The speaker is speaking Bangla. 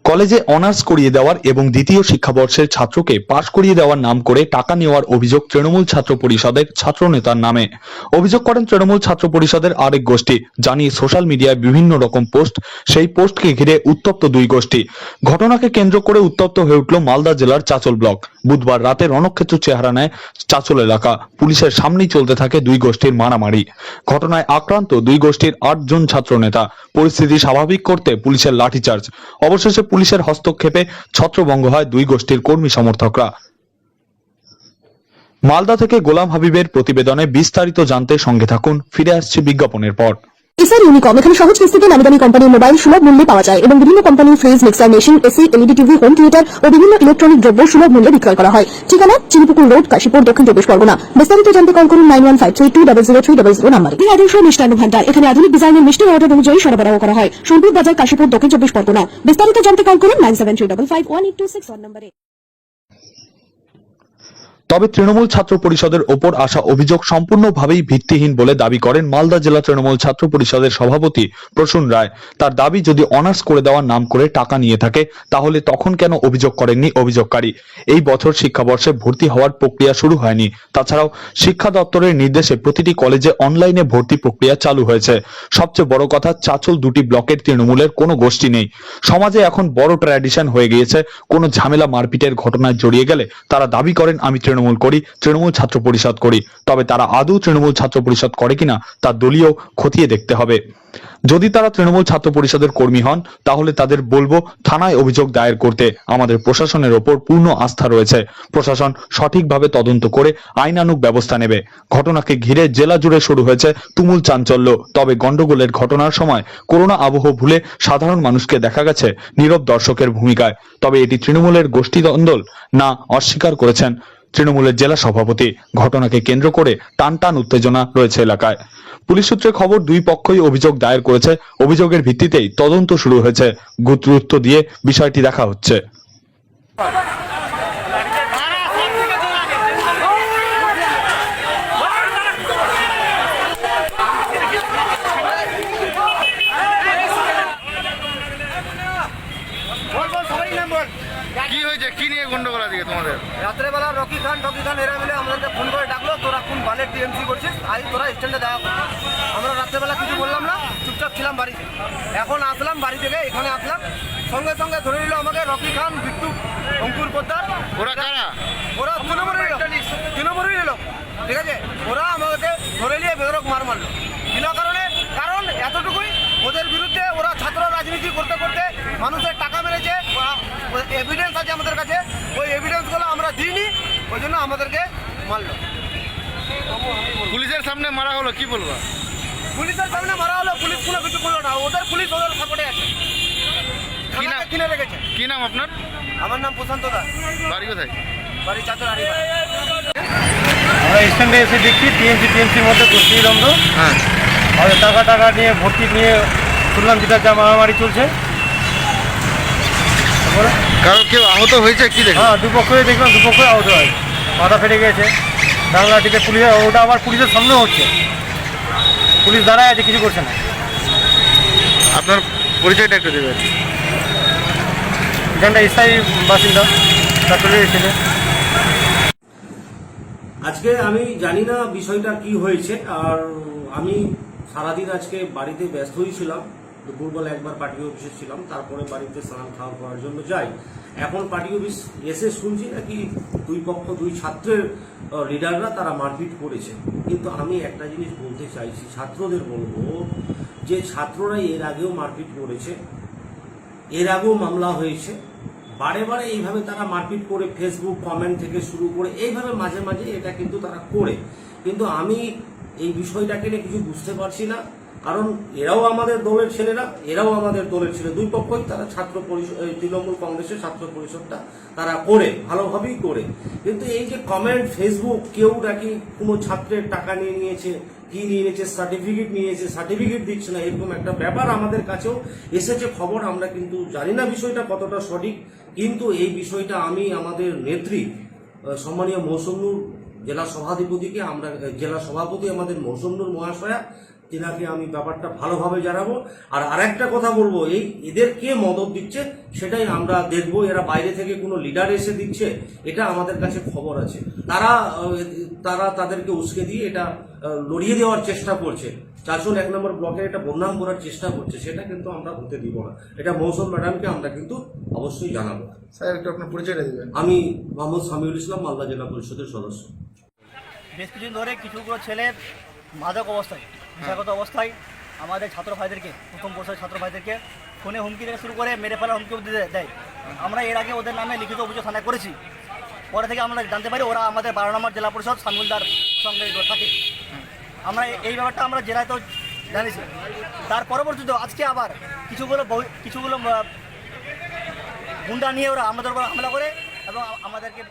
কলেজে অনার্স করিয়ে দেওয়ার এবং দ্বিতীয় শিক্ষাবর্ষের ছাত্রকে পাশ করিয়ে দেওয়ার নাম করে টাকা নেওয়ার অভিযোগ তৃণমূল ছাত্র পরিষদের ছাত্রনেতার নামে। অভিযোগ করেন তৃণমূল ছাত্র পরিষদের আরেক গোষ্ঠী। জানিয়ে সোশ্যাল মিডিয়ায় বিভিন্ন রকম পোস্ট, সেই পোস্টকে ঘিরে উত্তপ্ত দুই গোষ্ঠী। ঘটনাকে কেন্দ্র করে উত্তপ্ত হয়ে উঠল মালদা জেলার চাঁচল ব্লক। বুধবার রাতে রণক্ষেত্র চেহারা নেয় চাঁচল এলাকা। পুলিশের সামনেই চলতে থাকে দুই গোষ্ঠীর মারামারি। ঘটনায় আক্রান্ত দুই গোষ্ঠীর 8 জন ছাত্র নেতা। পরিস্থিতি স্বাভাবিক করতে পুলিশের লাঠিচার্জ। অবশেষে পুলিশের হস্তক্ষেপে ছত্রভঙ্গ হয় দুই গোষ্ঠীর কর্মী সমর্থকরা। মালদা থেকে গোলাম হাবিবের প্রতিবেদনে বিস্তারিত জানতে সঙ্গে থাকুন। ফিরে আসছে বিজ্ঞাপনের পর। এসআর ইউনিকম এখানে সহজ কিস্তিতে নামি দামি কোম্পানির মোবাইল সুলভ মূল্যে পাওয়া যায় এবং বিভিন্ন কোম্পানির fridge, mixer machine, AC, LED TV, home theatre ও বিভিন্ন ইলেকট্রনিক দ্রব্য সুলভ মূল্যে বিক্রয় করা হয়। ঠিকানা চিনিপুকুর রোড, কাশীপুর, দক্ষিণ চব্বিশ পরগনা। বিস্তারিত জানতে কল করুন 9153200300 নাম্বারে। আদর্শ মিষ্টান্ন ভান্ডার এখানে আধুনিক ডিজাইনের মিষ্টি অর্ডার অনুযায়ী সরবরাহ করা হয়। সোনপুর বাজার, কাশীপুর, দক্ষিণ চব্বিশ পরগনা। বিস্তারিত জানতে কল করুন 9735518261 নাম্বারে। তবে তৃণমূল ছাত্র পরিষদের ওপর আসা অভিযোগ সম্পূর্ণভাবেই ভিত্তিহীন বলে দাবি করেন মালদা জেলা তৃণমূল ছাত্র পরিষদের সভাপতি প্রসূন রায়। তার দাবি, যদি অনার্স করে দেওয়ার নাম করে টাকা নিয়ে থাকে তাহলে তখন কেন অভিযোগ করেননি অভিযোগকারী? এই বছর শিক্ষাবর্ষে ভর্তি হওয়ার প্রক্রিয়া শুরু হয়নি। তাছাড়াও শিক্ষা দপ্তরের নির্দেশে প্রতিটি কলেজে অনলাইনে ভর্তি প্রক্রিয়া চালু হয়েছে। সবচেয়ে বড় কথা, চাঁচল দুটি ব্লকের তৃণমূলের কোনো গোষ্ঠী নেই। সমাজে এখন বড় ট্র্যাডিশন হয়ে গিয়েছে, কোনো ঝামেলা মারপিটের ঘটনায় জড়িয়ে গেলে তারা দাবি করেন, আমি তৃণমূল করি, তৃণমূল ছাত্র পরিষদ করি। তবে তারা আদৌ তৃণমূল ছাত্র পরিষদ করে কিনা তা দলীয় খতিয়ে দেখতে হবে। যদি তারা তৃণমূল ছাত্র পরিষদের কর্মী হন তাহলে তাদের বলবো থানায় অভিযোগ দায়ের করতে। আমাদের প্রশাসনের ওপর পূর্ণ আস্থা রয়েছে। প্রশাসন সঠিকভাবে তদন্ত করে আইনানুগ ব্যবস্থা নেবে। ঘটনাকে ঘিরে জেলা জুড়ে শুরু হয়েছে তুমুল চাঞ্চল্য। তবে গন্ডগোলের ঘটনার সময় করোনা আবহ ভুলে সাধারণ মানুষকে দেখা গেছে নীরব দর্শকের ভূমিকায়। তবে এটি তৃণমূলের গোষ্ঠীদ্বন্দ্ব না, অস্বীকার করেছেন তৃণমূলের জেলা সভাপতি। ঘটনাকে কেন্দ্র করে টান উত্তেজনা রয়েছে এলাকায়। পুলিশ সূত্রে খবর, দুই পক্ষই অভিযোগ দায়ের করেছে। অভিযোগের ভিত্তিতেই তদন্ত শুরু হয়েছে। গুরুত্ব দিয়ে বিষয়টি দেখা হচ্ছে। কি হয়েছে, কি নিয়ে গন্ডগোল আজকে তোমাদের? রাত্রেবেলা রকি খান এরা মিলে আমাদেরকে ফোন করে ডাকলো, তোরা কোন বালের টিএমসি করছিস, আজ তোরা স্ট্যান্ডে দেখা কর। আমরা রাত্রেবেলা কিছু বললাম না, চুপচাপ ছিলাম বাড়িতে। এখন আসলাম বাড়ি থেকে, এখানে আসলাম, সঙ্গে সঙ্গে ধরে নিল আমাকে রকি খান, বিট্টু, অঙ্কুর পোদ্দার। ওরা কারা? ওরা তৃণমূলই নিল, ঠিক আছে। ওরা আমাকে ধরে নিয়ে বেদরক মার মারলো বিনা কারণে। কারণ এতটুকুই, ওদের বিরুদ্ধে ওরা ছাত্র রাজনীতি করতে করতে মানুষের টাকা মেরেছে। এভিডেন্স আছে আমাদের কাছে, ওই এভিডেন্সগুলো আমরা দিইনি, ওই জন্য আমাদেরকে মারলো। পুলিশের সামনে মারা হলো, কি বলবো? পুলিশের সামনে মারা হলো, পুলিশ কোনো কিছু করলো না। ওদের পুলিশ ওদের সাপোর্টে আছে, কি নাম? কিনে রেখেছে। কি নাম আপনার? আমার নাম প্রশান্ত দাস, বাড়ি কোথায়? বাড়ি চাঁচল আড়ি। আমরা স্ট্যান্ডে এসে দেখছি টিএমসির মধ্যে গোষ্ঠীদ্বন্দ্ব। হ্যাঁ, আর টাকা নিয়ে ভর্তি নিয়ে শুনলাম যেটা যা মারামারি চলছে। তারপরে কারো কেউ আহত হয়েছে কি দেখে? হ্যাঁ, দুপক্ষই দেখলাম, দুপক্ষই আহত হয়, মাথা ফেটে গেছে। ডাংলাটিতে পুলিশ, ওটা আবার পুলিশের সামনেও হচ্ছে। পুলিশ দাঁড়ায় আছে, কিছু করছে না। আপনার পরিচয়টা একটু দেবেন। এখানটা স্থায়ী বাসিন্দা, তার চলে এসেছে। আজকে আমি জানি না বিষয়টা কি হয়েছে। আর আমি সারাদিন আজকে বাড়িতে ব্যস্তই ছিলাম। দুপুরবেলা একবার পার্টি অফিসে ছিলাম, তারপরে বাড়িতে স্নান খাওয়া করার জন্য যাই। এখন পার্টি অফিস এসে শুনছি নাকি দুই পক্ষ, দুই ছাত্রের লিডাররা তারা মারপিট করেছে। কিন্তু আমি একটা জিনিস বলতে চাইছি, ছাত্রদের বলবো যে ছাত্ররা এর আগেও মারপিট করেছে, এর আগেও মামলা হয়েছে। বারে বারে এইভাবে তারা মারপিট করে, ফেসবুক কমেন্ট থেকে শুরু করে এইভাবে মাঝে মাঝে এটা কিন্তু তারা করে। কিন্তু আমি এই বিষয়টাকে নিয়ে কিছু বুঝতে পারছি না। কারণ এরাও আমাদের দলের ছেলেরা, এরাও আমাদের দলের ছেলে, দুই পক্ষই তারা ছাত্র পরিষদ, তৃণমূল কংগ্রেসের ছাত্র পরিষদটা তারা করে, ভালোভাবেই করে। কিন্তু এই যে কমেন্ট, ফেসবুক, কেউ নাকি কোনো ছাত্রের টাকা নিয়ে নিয়েছে, কি নিয়ে নিয়েছে, সার্টিফিকেট নিয়েছে, সার্টিফিকেট দিচ্ছে না, এরকম একটা ব্যাপার আমাদের কাছেও এসেছে খবর। আমরা কিন্তু জানি না বিষয়টা কতটা সঠিক। কিন্তু এই বিষয়টা আমি আমাদের নেত্রী সম্মানীয় মৌসুমনুর জেলা সভাধিপতিকে, আমরা জেলা সভাপতি আমাদের মৌসুমনুর মহাশয়া, তেনাকে আমি ব্যাপারটা ভালোভাবে জানাবো। আর আরেকটা কথা বলবো, এদের কে মদত দিচ্ছে সেটাই আমরা দেখবো। এরা বাইরে থেকে কোনো লিডার এসে দিচ্ছে, এটা আমাদের কাছে খবর আছে। তারা তাদেরকে উস্কে দিয়ে এটা লড়িয়ে দেওয়ার চেষ্টা করছে, 401 নম্বর ব্লকে এটা বদনাম করার চেষ্টা করছে, সেটা কিন্তু আমরা হতে দিব না। এটা মৌসুম ম্যাডামকে আমরা কিন্তু অবশ্যই জানাবো। স্যার একটু আপনার পরিচয়টা দিবেন। আমি মোহাম্মদ সামিউল ইসলাম, মালদা জেলা পরিষদের সদস্য। বেশ কিছুদিন ধরে কিছুগুলো ছেলে মাদক অবস্থায়, নেশাগত অবস্থায় আমাদের ছাত্র ভাইদেরকে, প্রথম বর্ষের ছাত্র ভাইদেরকে ফোনে হুমকি থেকে শুরু করে মেরে ফেলার হুমকি অবধি দেয়। আমরা এর আগে ওদের নামে লিখিত অভিযোগ থানায় করেছি। পরে থেকে আমরা জানতে পারি ওরা আমাদের 12 নম্বর জেলা পরিষদ সামিউলদার সঙ্গে থাকে। আমরা এই ব্যাপারটা আমরা জেলায় তো জানিয়েছি। তার পরবর্তীতে আজকে আবার কিছুগুলো গুন্ডা নিয়ে ওরা আমাদের উপর হামলা করে এবং আমাদেরকে